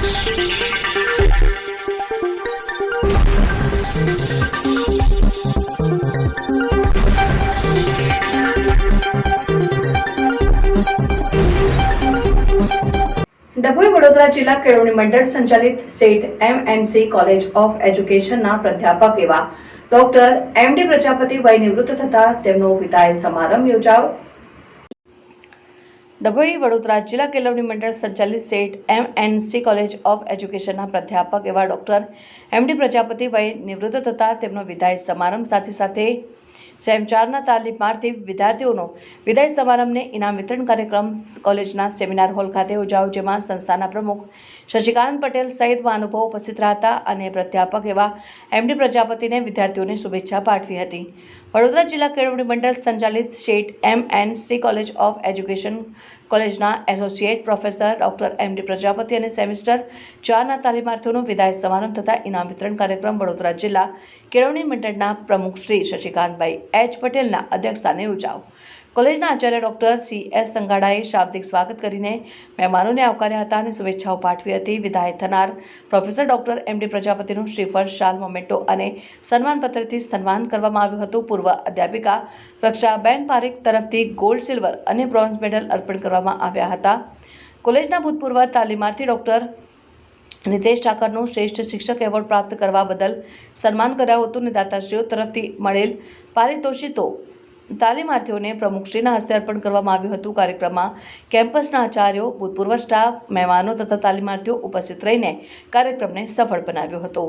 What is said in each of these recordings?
ડભોઈ વડોદરા જિલ્લા કેળવણી મંડળ સંચાલિત સેટ MNC કોલેજ ઓફ એજ્યુકેશનના પ્રાધ્યાપક એવા ડોક્ટર MD પ્રજાપતિ વય નિવૃત્ત થતા તેમનો વિદાય સમારંભ યોજાયો. ડભોઈ વડોદરા જિલ્લા કેળવણી મંડળ સંચાલિત સેટ MNC કોલેજ ઓફ એજ્યુકેશનના પ્રાધ્યાપક એવા ડોક્ટર MD પ્રજાપતિ વય નિવૃત્ત થતા તેમનો વિદાય સમારંભ સાથે સેમ 4ના તાલીમાર્થી વિદ્યાર્થીઓનો વિદાય સમારંભને ઇનામ વિતરણ કાર્યક્રમ કોલેજના સેમિનાર હોલ ખાતે યોજાયો, જેમાં સંસ્થાના પ્રમુખ શશિકાંત પટેલ સહિત મહાનુભાવો ઉપસ્થિત રહ્યા હતા અને પ્રાધ્યાપક એવા MD પ્રજાપતિને વિદ્યાર્થીઓને શુભેચ્છા પાઠવી હતી. વડોદરા જિલ્લા કેળવણી મંડળ સંચાલિત સેટ MNC કોલેજ ઓફ એજ્યુકેશન કોલેજના associate professor doctor MD Prajapati અને સેમિસ્ટર 4ના તાલીમાર્થીઓનો વિદાય સમારંભ તથા ઇનામ વિતરણ કાર્યક્રમ વડોદરા જિલ્લા કેળવણી મંડળના પ્રમુખ શ્રી શશિકાંતભાઈ H પટેલના અધ્યક્ષસ્થાને યોજાયો. કોલેજના આચાર્ય ડોક્ટર CS સંગાડાએ શાબ્દિક સ્વાગત કરીને મહેમાનોને આવકાર્યા હતા અને શુભેચ્છાઓ પાઠવી હતી. વિદાય થનાર પ્રોફેસર ડોક્ટર MD પ્રજાપતિનું શ્રીફળ, શાલ, મોમેન્ટો અને સન્માનપત્રથી સન્માન કરવામાં આવ્યું હતું. પૂર્વ અધ્યાપિકા રક્ષાબેન પારેખ તરફથી ગોલ્ડ, સિલ્વર અને બ્રોન્ઝ મેડલ અર્પણ કરવામાં આવ્યા હતા. કોલેજના ભૂતપૂર્વ તાલીમાર્થી ડોક્ટર નિતેશ ઠાકરનું શ્રેષ્ઠ શિક્ષક એવોર્ડ પ્રાપ્ત કરવા બદલ સન્માન કરાયું હતું. દાતાશ્રીઓ તરફથી મળેલ પારિતોષિકો તાલીમાર્થીઓને પ્રમુખશ્રીના હસ્તે અર્પણ કરવામાં આવ્યું હતું. કાર્યક્રમમાં કેમ્પસના આચાર્યો, ભૂતપૂર્વ સ્ટાફ, મહેમાનો તથા તાલીમાર્થીઓ ઉપસ્થિત રહીને કાર્યક્રમને સફળ બનાવ્યો હતો.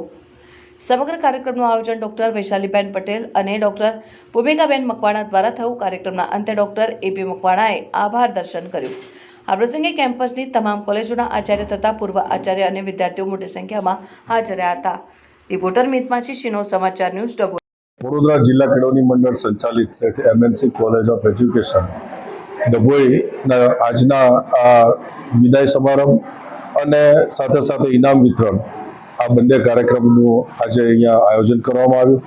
સમગ્ર કાર્યક્રમનું આયોજન ડોક્ટર વૈશાલીબેન પટેલ અને ડોક્ટર ભૂમિકાબેન મકવાણા દ્વારા થયું. કાર્યક્રમના અંતે ડોક્ટર AP મકવાણાએ આભાર દર્શન કર્યું. આ પ્રસંગે કેમ્પસની તમામ કોલેજોના આચાર્ય તથા પૂર્વ આચાર્ય અને વિદ્યાર્થીઓ મોટી સંખ્યામાં હાજર રહ્યા હતા. રિપોર્ટર મિતમાછી, શિનો, સમાચાર ન્યૂઝ, ડભોઈ. વડોદરા જિલ્લા કેળવણી મંડળ સંચાલિત સેટ MNC કોલેજ ઓફ એજ્યુકેશન ડભોઈના આજના આ વિદાય સમારંભ અને સાથે ઇનામ વિતરણ, આ બંને કાર્યક્રમનું આજે અહીંયા આયોજન કરવામાં આવ્યું.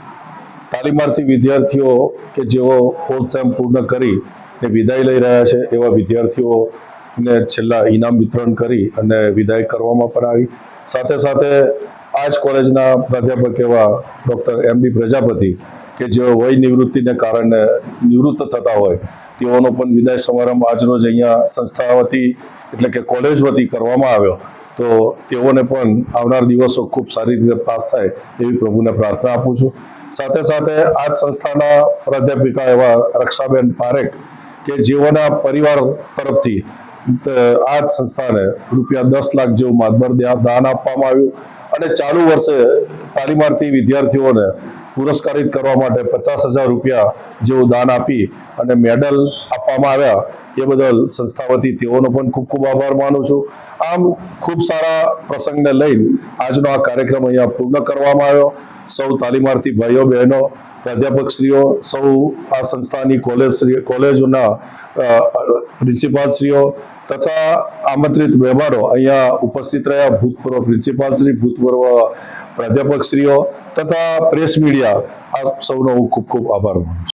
તાલીમાર્થી વિદ્યાર્થીઓ કે જેઓ 4th સેમ પૂર્ણ કરી ને વિદાય લઈ રહ્યા છે એવા વિદ્યાર્થીઓને છેલ્લા ઇનામ વિતરણ કરી અને વિદાય કરવામાં પણ આવી. સાથે આ જ કોલેજના પ્રાધ્યાપક એવા ડૉક્ટર MD પ્રજાપતિ કે જેઓ વય નિવૃત્તિને કારણે નિવૃત્ત થતા હોય તેઓનો પણ વિદાય સમારંભ આજરોજ અહીંયા સંસ્થા વતી એટલે કે કોલેજ વતી કરવામાં આવ્યો. તો તેઓને પણ આવનાર દિવસો ખૂબ સારી રીતે પાસ થાય એવી પ્રભુને પ્રાર્થના આપું છું. સાથે આ જ સંસ્થાના પ્રાધ્યાપિકા એવા રક્ષાબેન પારેખ કે જેઓના પરિવાર તરફથી આ જ સંસ્થાને રૂપિયા 10 લાખ જેવું માતબર દાન આપવામાં આવ્યું અને ચાલુ વર્ષે તાલીમાર્થી વિદ્યાર્થીઓને પુરસ્કારિત કરવા માટે 50,000 રૂપિયા જેવું દાન આપી અને મેડલ આપવામાં આવ્યા. એ બદલ સંસ્થા વતી તેઓનો પણ ખૂબ આભાર માનું છું. આમ ખૂબ સારા પ્રસંગને લઈને આજનો આ કાર્યક્રમ અહીંયા પૂર્ણ કરવામાં આવ્યો. સૌ તાલીમાર્થી ભાઈઓ બહેનો, પ્રાધ્યાપકશ્રીઓ, સૌ આ સંસ્થાની કોલેજોના પ્રિન્સિપાલશ્રીઓ તથા આમંત્રિત મહેમાનો અહીંયા ઉપસ્થિત રહ્યા, ભૂતપૂર્વ પ્રિન્સિપાલશ્રી, ભૂતપૂર્વ પ્રાધ્યાપકશ્રીઓ તથા પ્રેસ મીડિયા, આ સૌનો હું ખૂબ આભાર માનું છું.